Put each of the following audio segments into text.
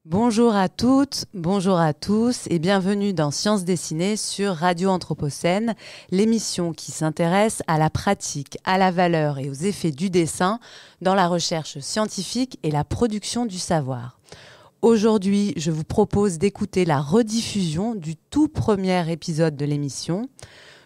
Bonjour à toutes, bonjour à tous et bienvenue dans Sciences dessinées sur Radio Anthropocène, l'émission qui s'intéresse à la pratique, à la valeur et aux effets du dessin dans la recherche scientifique et la production du savoir. Aujourd'hui, je vous propose d'écouter la rediffusion du tout premier épisode de l'émission.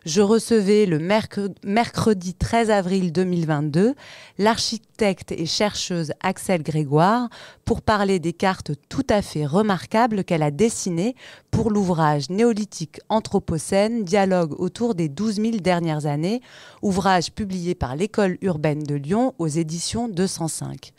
Je recevais le mercredi 13 avril 2022 l'architecte et chercheuse Axelle Grégoire pour parler des cartes tout à fait remarquables qu'elle a dessinées pour l'ouvrage Néolithique Anthropocène, dialogue autour des 12 000 dernières années, ouvrage publié par l'École urbaine de Lyon aux éditions 205.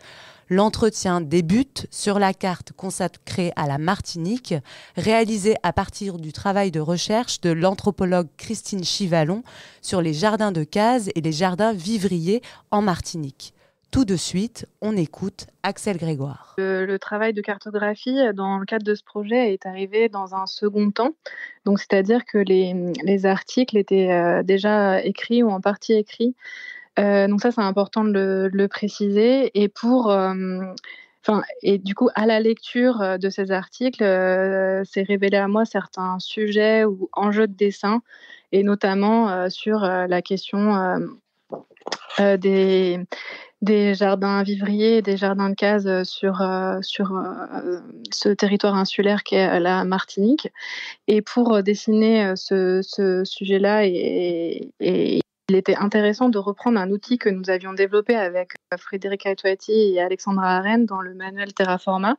L'entretien débute sur la carte consacrée à la Martinique, réalisée à partir du travail de recherche de l'anthropologue Christine Chivalon sur les jardins de Cazes et les jardins vivriers en Martinique. Tout de suite, on écoute Axelle Grégoire. Le travail de cartographie dans le cadre de ce projet est arrivé dans un second temps. Donc, c'est-à-dire que les articles étaient déjà écrits ou en partie écrits. Donc ça, c'est important de le préciser. Et et du coup, à la lecture de ces articles, c'est révélé à moi certains sujets ou enjeux de dessin, et notamment sur la question des jardins vivriers et des jardins de Cazes sur ce territoire insulaire qu'est la Martinique. Et pour dessiner ce sujet-là, et il était intéressant de reprendre un outil que nous avions développé avec Frédéric Atuati et Alexandra Arène dans le manuel Terraforma,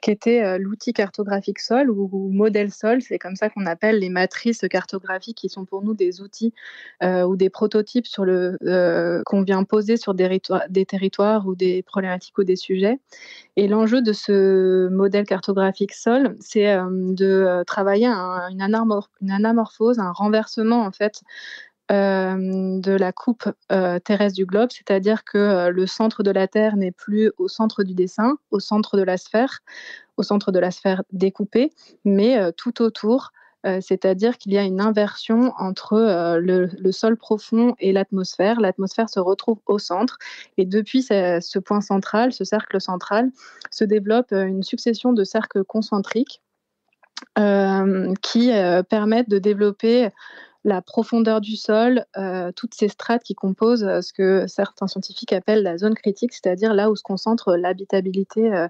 qui était l'outil cartographique sol ou modèle sol. C'est comme ça qu'on appelle les matrices cartographiques, qui sont pour nous des outils ou des prototypes qu'on vient poser sur des territoires ou des problématiques ou des sujets. Et l'enjeu de ce modèle cartographique sol, c'est de travailler une anamorphose, un renversement en fait de la coupe terrestre du globe, c'est-à-dire que le centre de la Terre n'est plus au centre du dessin, au centre de la sphère découpée, mais tout autour. C'est-à-dire qu'il y a une inversion entre le sol profond et l'atmosphère. L'atmosphère se retrouve au centre, et depuis ce point central, ce cercle central, se développe une succession de cercles concentriques qui permettent de développer la profondeur du sol, toutes ces strates qui composent ce que certains scientifiques appellent la zone critique, c'est-à-dire là où se concentre l'habitabilité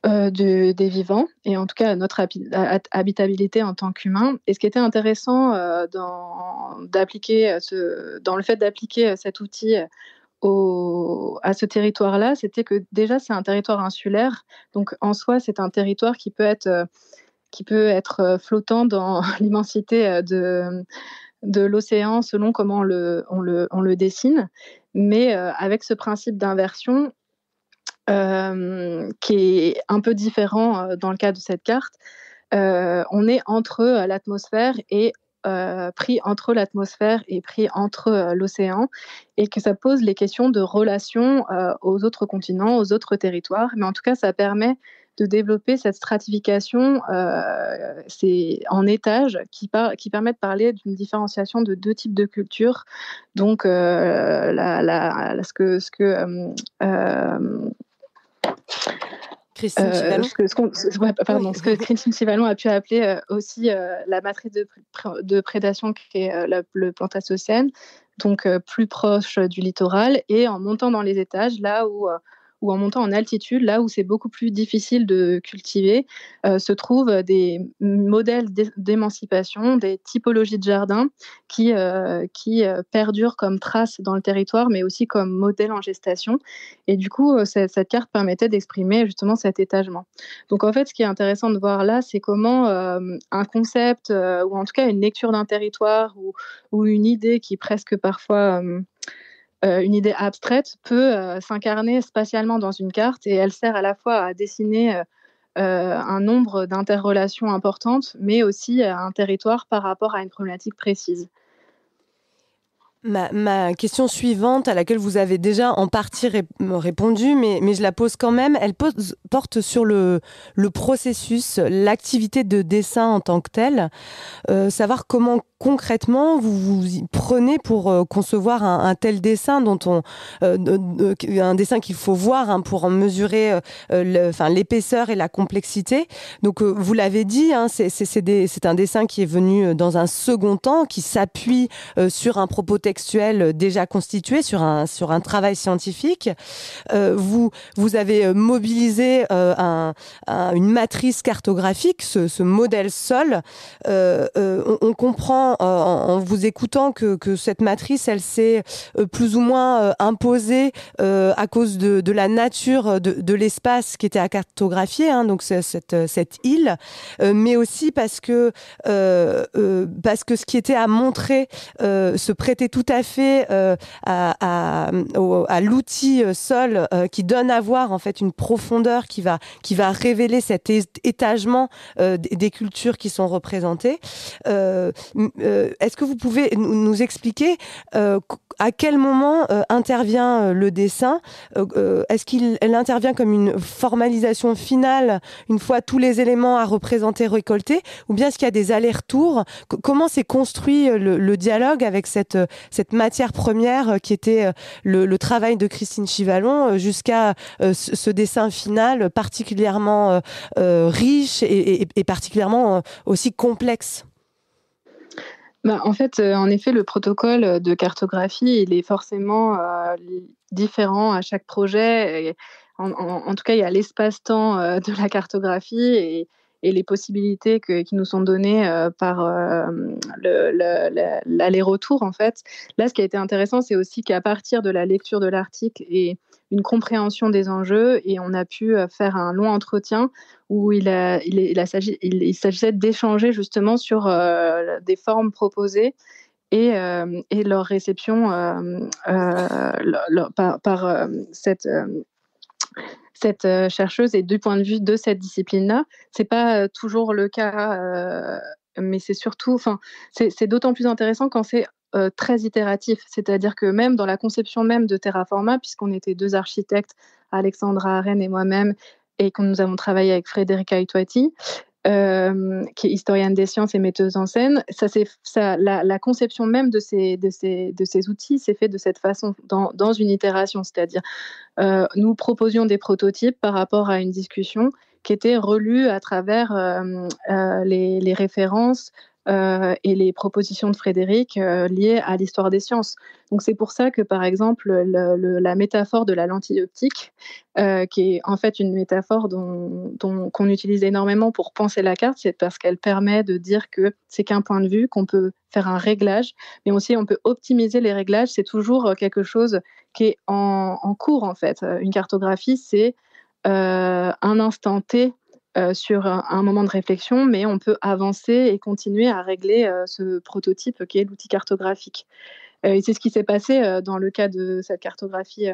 des vivants, et en tout cas notre habitabilité en tant qu'humain. Et ce qui était intéressant dans le fait d'appliquer cet outil à ce territoire-là, c'était que déjà c'est un territoire insulaire, donc en soi c'est un territoire qui peut être flottant dans l'immensité de l'océan selon comment on le dessine, mais avec ce principe d'inversion qui est un peu différent dans le cas de cette carte. On est entre l'atmosphère et pris entre l'atmosphère et pris entre l'océan, et que ça pose les questions de relation aux autres continents, aux autres territoires. Mais en tout cas, ça permet de développer cette stratification c'est en étages qui permet de parler d'une différenciation de deux types de cultures. Donc, ce Christine Chivalon. ce que Christine Chivalon a pu appeler aussi la matrice de prédation, qui est le Plantacocène, donc plus proche du littoral, et en montant dans les étages, ou en montant en altitude, là où c'est beaucoup plus difficile de cultiver, se trouvent des modèles d'émancipation, des typologies de jardins qui perdurent comme traces dans le territoire, mais aussi comme modèle en gestation. Et du coup, cette carte permettait d'exprimer justement cet étagement. Donc en fait, ce qui est intéressant de voir là, c'est comment un concept, ou en tout cas une lecture d'un territoire, ou une idée qui presque parfois une idée abstraite peut s'incarner spatialement dans une carte, et elle sert à la fois à dessiner un nombre d'interrelations importantes, mais aussi un territoire par rapport à une problématique précise. Ma question suivante, à laquelle vous avez déjà en partie répondu, mais je la pose quand même, porte sur le processus, l'activité de dessin en tant que telle. Savoir comment concrètement vous vous y prenez pour concevoir un tel dessin un dessin qu'il faut voir pour en mesurer l'épaisseur et la complexité. Donc vous l'avez dit, c'est un dessin qui est venu dans un second temps, qui s'appuie sur un propos textuel déjà constitué, sur un travail scientifique. Vous avez mobilisé une matrice cartographique, ce modèle sol. On comprend en vous écoutant que cette matrice, elle s'est plus ou moins imposée à cause de la nature de l'espace qui était à cartographier, donc cette île, mais aussi parce que ce qui était à montrer se prêtait tout à fait à l'outil sol qui donne à voir en fait une profondeur qui va révéler cet étagement des cultures qui sont représentées. Est-ce que vous pouvez nous expliquer à quel moment intervient le dessin? Est-ce qu'il intervient comme une formalisation finale une fois tous les éléments à représenter récoltés, ou bien est-ce qu'il y a des allers-retours? Comment s'est construit le dialogue avec cette matière première qui était le travail de Christine Chivalon jusqu'à ce dessin final particulièrement riche et particulièrement aussi complexe? En fait, en effet, le protocole de cartographie, il est forcément différent à chaque projet. Et en tout cas, il y a l'espace-temps de la cartographie et les possibilités qui nous sont données par l'aller-retour, en fait. Là, ce qui a été intéressant, c'est aussi qu'à partir de la lecture de l'article et une compréhension des enjeux, et on a pu faire un long entretien où il s'agissait d'échanger justement sur des formes proposées et leur réception par cette chercheuse, et du point de vue de cette discipline-là. C'est pas toujours le cas, mais c'est surtout, c'est d'autant plus intéressant quand c'est très itératif. C'est-à-dire que même dans la conception même de Terraforma, puisqu'on était 2 architectes, Alexandra Arène et moi-même, et que nous avons travaillé avec Frédérica Itoiti, qui est historienne des sciences et metteuse en scène. La conception même de ces outils s'est fait de cette façon, dans une itération, c'est-à-dire nous proposions des prototypes par rapport à une discussion qui était relue à travers les références et les propositions de Frédéric liées à l'histoire des sciences. Donc c'est pour ça que, par exemple, la métaphore de la lentille optique, qui est en fait une métaphore qu'on utilise énormément pour penser la carte, c'est parce qu'elle permet de dire que c'est qu'un point de vue, qu'on peut faire un réglage, mais aussi on peut optimiser les réglages. C'est toujours quelque chose qui est en cours, en fait. Une cartographie, c'est un instant T sur un moment de réflexion, mais on peut avancer et continuer à régler ce prototype qui est l'outil cartographique. Et c'est ce qui s'est passé dans le cas de cette cartographie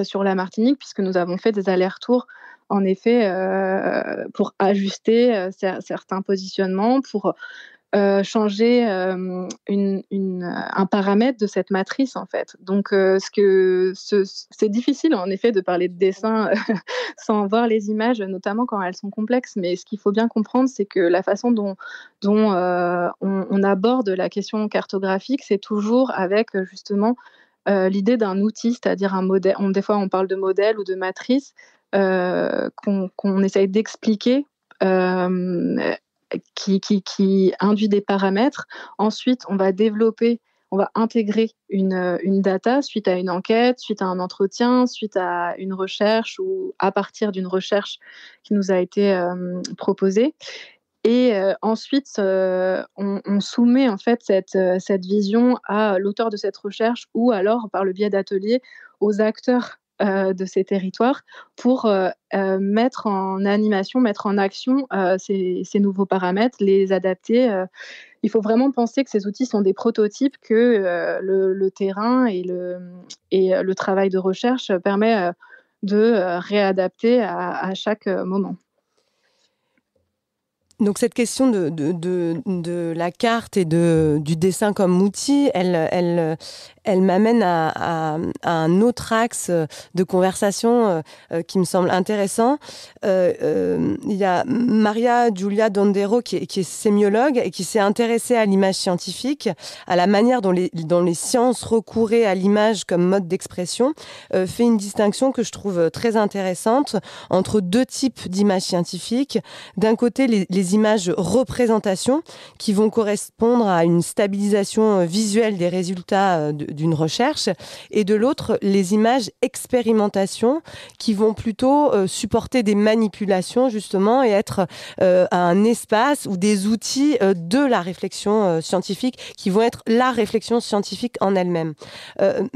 sur la Martinique, puisque nous avons fait des allers-retours, en effet, pour ajuster certains positionnements, pour changer un paramètre de cette matrice, en fait. Donc, c'est difficile, en effet, de parler de dessin sans voir les images, notamment quand elles sont complexes. Mais ce qu'il faut bien comprendre, c'est que la façon dont on aborde la question cartographique, c'est toujours avec justement l'idée d'un outil, c'est-à-dire un modèle. Des fois, on parle de modèle ou de matrice qu'on essaye d'expliquer, qui induit des paramètres. Ensuite, on va intégrer une data suite à une enquête, suite à un entretien, suite à une recherche ou à partir d'une recherche qui nous a été proposée. Et ensuite, on soumet en fait cette vision à l'auteur de cette recherche, ou alors par le biais d'ateliers aux acteurs de ces territoires, pour mettre en animation, mettre en action ces nouveaux paramètres, les adapter. Il faut vraiment penser que ces outils sont des prototypes que le terrain et le travail de recherche permet de réadapter à chaque moment. Donc cette question de la carte et du dessin comme outil, elle m'amène à un autre axe de conversation qui me semble intéressant. Il y a Maria Giulia Dondero qui est sémiologue et qui s'est intéressée à l'image scientifique, à la manière dont les sciences recouraient à l'image comme mode d'expression, fait une distinction que je trouve très intéressante entre deux types d'images scientifiques. D'un côté, les images représentations qui vont correspondre à une stabilisation visuelle des résultats d'une recherche, et de l'autre, les images expérimentation qui vont plutôt supporter des manipulations justement et être un espace ou des outils de la réflexion scientifique qui vont être la réflexion scientifique en elle-même.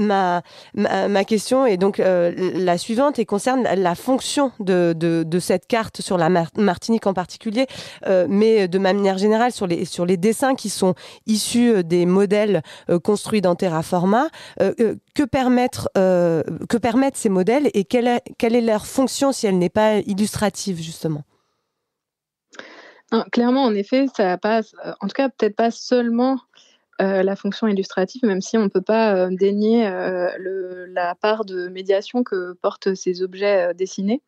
Ma question est donc la suivante et concerne la fonction de cette carte sur la Martinique en particulier, mais de manière générale sur les dessins qui sont issus des modèles construits dans Terraforma. Que permettent ces modèles et quelle est leur fonction si elle n'est pas illustrative, justement? Clairement, en effet, ça passe, en tout cas peut-être pas seulement la fonction illustrative, même si on ne peut pas dénier la part de médiation que portent ces objets dessinés.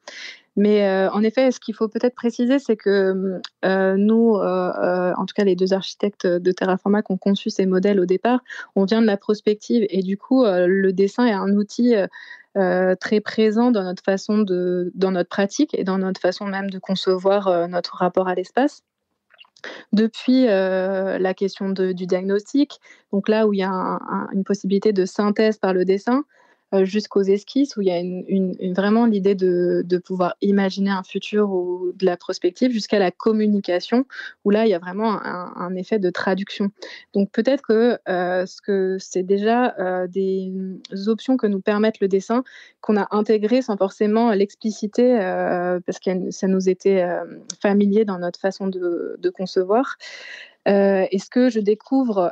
Mais en effet, ce qu'il faut peut-être préciser, c'est que nous, en tout cas les 2 architectes de Terraforma qui ont conçu ces modèles au départ, on vient de la prospective et du coup, le dessin est un outil très présent dans notre dans notre pratique et dans notre façon même de concevoir notre rapport à l'espace. Depuis la question du diagnostic, donc là où il y a une possibilité de synthèse par le dessin, jusqu'aux esquisses où il y a vraiment l'idée de pouvoir imaginer un futur ou de la prospective, jusqu'à la communication, où là, il y a vraiment un effet de traduction. Donc peut-être que c'est déjà des options que nous permettent le dessin, qu'on a intégrées sans forcément l'expliciter, parce que ça nous était familier dans notre façon de concevoir. Et ce que je découvre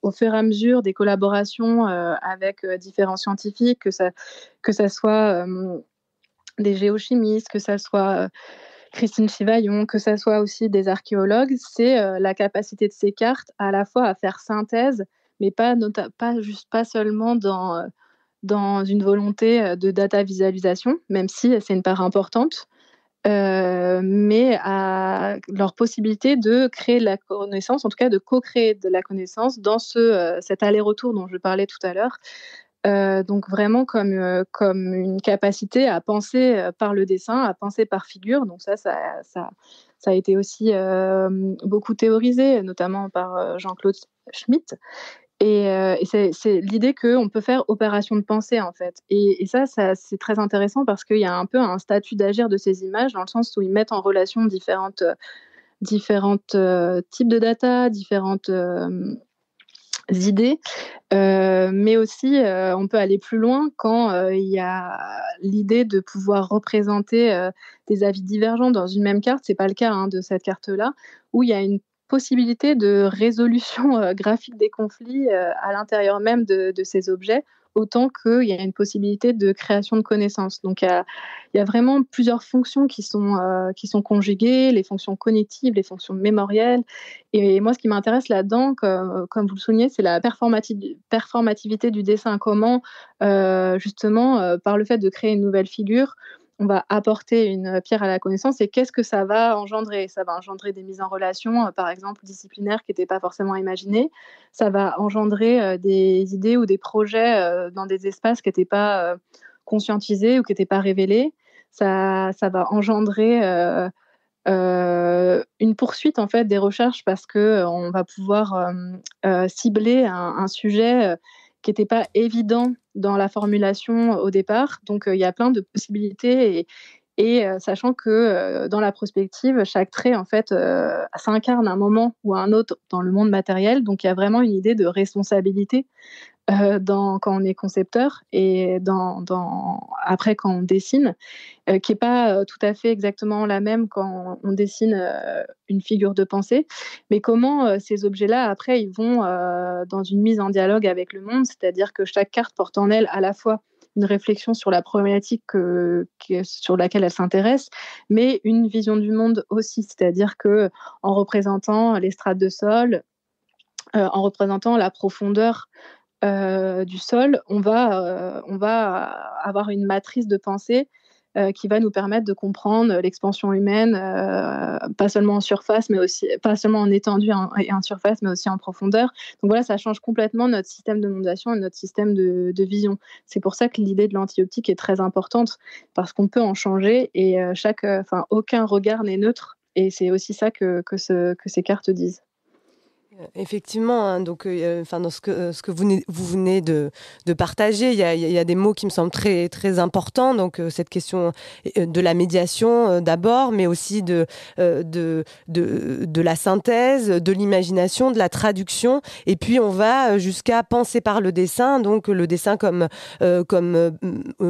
au fur et à mesure des collaborations avec différents scientifiques, que ça soit des géochimistes, que ça soit Christine Chivaillon, que ça soit aussi des archéologues, c'est la capacité de ces cartes à la fois à faire synthèse, mais pas seulement dans une volonté de data visualisation, même si c'est une part importante. Mais à leur possibilité de créer de la connaissance, en tout cas de co-créer de la connaissance dans cet aller-retour dont je parlais tout à l'heure. Donc vraiment comme une capacité à penser par le dessin, à penser par figure. Donc ça a été aussi beaucoup théorisé, notamment par Jean-Claude Schmitt. Et c'est l'idée qu'on peut faire opération de pensée, en fait. Et ça, c'est très intéressant parce qu'il y a un peu un statut d'agir de ces images, dans le sens où ils mettent en relation différentes types de data, différentes idées. Mais aussi, on peut aller plus loin quand il y a l'idée de pouvoir représenter des avis divergents dans une même carte. C'est pas le cas de cette carte-là, où il y a une possibilité de résolution graphique des conflits à l'intérieur même de ces objets, autant qu'il y a une possibilité de création de connaissances. Donc il y a vraiment plusieurs fonctions qui sont conjuguées, les fonctions cognitives, les fonctions mémorielles. Et moi, ce qui m'intéresse là-dedans, comme vous le soulignez, c'est la performativité du dessin. Comment, justement, par le fait de créer une nouvelle figure, on va apporter une pierre à la connaissance. Et qu'est-ce que ça va engendrer? Ça va engendrer des mises en relation, par exemple, disciplinaires qui n'étaient pas forcément imaginées. Ça va engendrer des idées ou des projets dans des espaces qui n'étaient pas conscientisés ou qui n'étaient pas révélés. Ça va engendrer une poursuite en fait des recherches parce que on va pouvoir cibler un sujet qui n'était pas évident dans la formulation au départ. Donc il y a plein de possibilités et sachant que dans la prospective, chaque trait en fait s'incarne à un moment ou à un autre dans le monde matériel. Donc il y a vraiment une idée de responsabilité quand on est concepteur et après quand on dessine, qui n'est pas tout à fait exactement la même quand on dessine une figure de pensée, mais comment ces objets-là, après, ils vont dans une mise en dialogue avec le monde, c'est-à-dire que chaque carte porte en elle à la fois une réflexion sur la problématique sur laquelle elle s'intéresse, mais une vision du monde aussi, c'est-à-dire que en représentant les strates de sol, en représentant la profondeur du sol, on va avoir une matrice de pensée qui va nous permettre de comprendre l'expansion humaine, pas seulement en surface, mais aussi pas seulement en étendue et en surface, mais aussi en profondeur. Donc voilà, ça change complètement notre système de mondation et notre système de vision. C'est pour ça que l'idée de l'anti-optique est très importante, parce qu'on peut en changer et aucun regard n'est neutre. Et c'est aussi ça que ces cartes disent. Effectivement, hein, donc, dans ce que vous venez de partager, il y a des mots qui me semblent très, très importants. Donc, cette question de la médiation d'abord, mais aussi de la synthèse, de l'imagination, de la traduction. Et puis, on va jusqu'à penser par le dessin. Donc, le dessin comme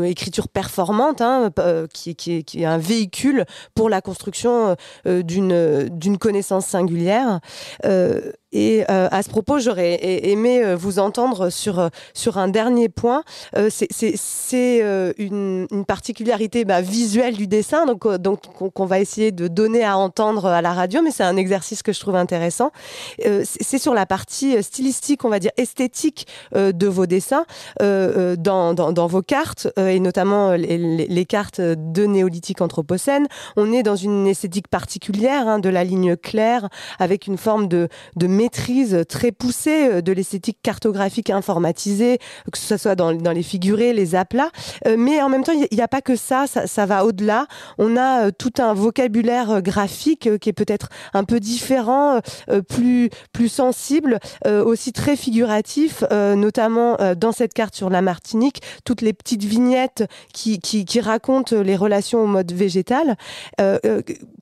écriture performante, hein, qui est un véhicule pour la construction d'une connaissance singulière. Et à ce propos, j'aurais aimé vous entendre sur un dernier point. C'est une particularité visuelle du dessin, donc qu'on va essayer de donner à entendre à la radio, mais c'est un exercice que je trouve intéressant. C'est sur la partie stylistique, on va dire esthétique de vos dessins, dans vos cartes, et notamment les cartes de néolithique anthropocène. On est dans une esthétique particulière, hein, de la ligne claire, avec une forme de maîtrise très poussée de l'esthétique cartographique informatisée, que ce soit dans les figurés, les aplats. Mais en même temps, il n'y a pas que ça va au-delà. On a tout un vocabulaire graphique qui est peut-être un peu différent, plus sensible, aussi très figuratif, notamment dans cette carte sur la Martinique, toutes les petites vignettes qui racontent les relations au mode végétal.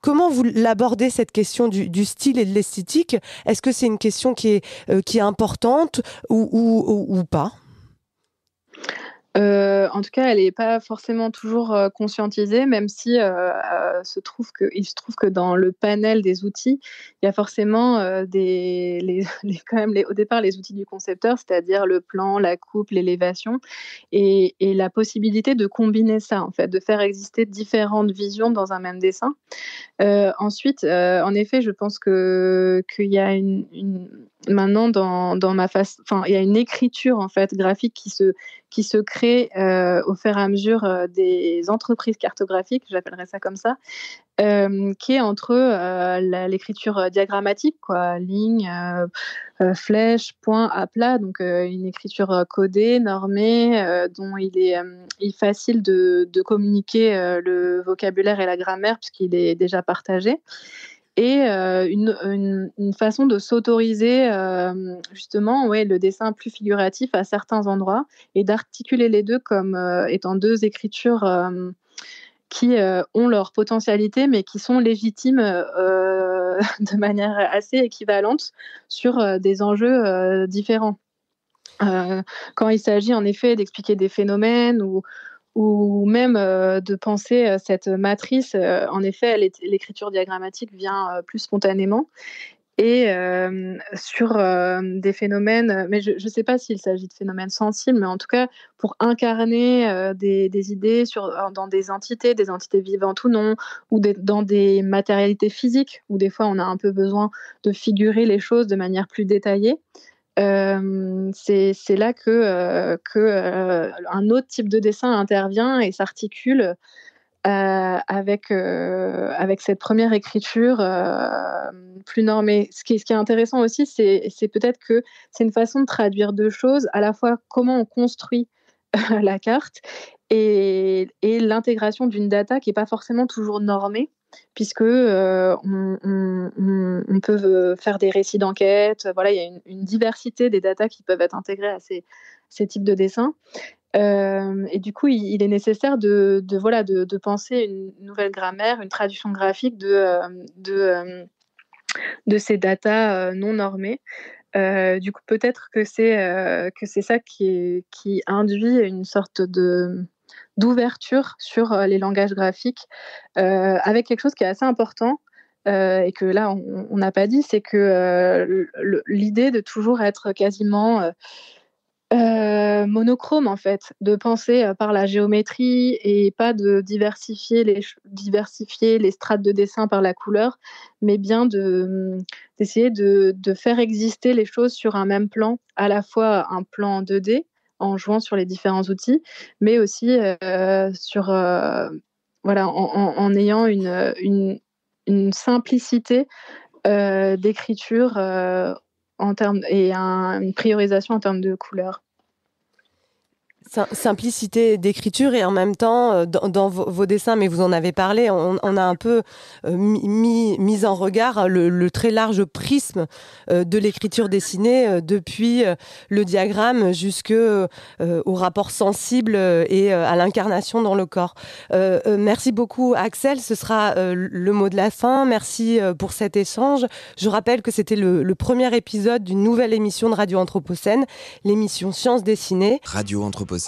Comment vous l'abordez, cette question du style et de l'esthétique ? Est-ce que c'est une question qui est importante ou pas ? En tout cas, elle n'est pas forcément toujours conscientisée, même si il se trouve que dans le panel des outils, il y a forcément au départ les outils du concepteur, c'est-à-dire le plan, la coupe, l'élévation, et la possibilité de combiner ça, en fait, de faire exister différentes visions dans un même dessin. Ensuite, en effet, je pense qu'il y a maintenant dans ma face, il y a une écriture en fait graphique qui se crée au fur et à mesure des entreprises cartographiques, j'appellerais ça comme ça, qui est entre l'écriture diagrammatique, quoi, ligne, flèche, point, aplat, donc une écriture codée, normée, dont il est facile de communiquer le vocabulaire et la grammaire puisqu'il est déjà partagé. Et une façon de s'autoriser justement le dessin plus figuratif à certains endroits et d'articuler les deux comme étant deux écritures qui ont leur potentialité mais qui sont légitimes de manière assez équivalente sur des enjeux différents. Quand il s'agit en effet d'expliquer des phénomènes ou même de penser cette matrice, en effet, l'écriture diagrammatique vient plus spontanément. Et sur des phénomènes, mais je ne sais pas s'il s'agit de phénomènes sensibles, mais en tout cas, pour incarner des idées dans des entités vivantes ou non, ou dans des matérialités physiques, où des fois on a un peu besoin de figurer les choses de manière plus détaillée. C'est là que un autre type de dessin intervient et s'articule avec cette première écriture plus normée. Ce qui est intéressant aussi, c'est peut-être que c'est une façon de traduire deux choses, à la fois comment on construit la carte et l'intégration d'une data qui n'est pas forcément toujours normée, puisque on peut faire des récits d'enquête. Voilà, il y a une diversité des datas qui peuvent être intégrées à ces types de dessins. Et du coup, il est nécessaire de penser une nouvelle grammaire, une traduction graphique de ces datas non normées. Du coup, peut-être que c'est ça qui induit une sorte d'ouverture sur les langages graphiques, avec quelque chose qui est assez important et que là, on n'a pas dit, c'est que l'idée de toujours être quasiment monochrome en fait, de penser par la géométrie et pas de diversifier les strates de dessin par la couleur, mais bien d'essayer de faire exister les choses sur un même plan, à la fois un plan en 2D en jouant sur les différents outils, mais aussi en ayant une simplicité d'écriture et une priorisation en termes de couleurs. Simplicité d'écriture et en même temps, dans vos dessins, mais vous en avez parlé, on a un peu mis en regard le très large prisme de l'écriture dessinée, depuis le diagramme jusqu'au rapport sensible et à l'incarnation dans le corps. Merci beaucoup Axel, ce sera le mot de la fin. Merci pour cet échange. Je rappelle que c'était le premier épisode d'une nouvelle émission de Radio Anthropocène, l'émission Sciences dessinées. Radio Anthropocène.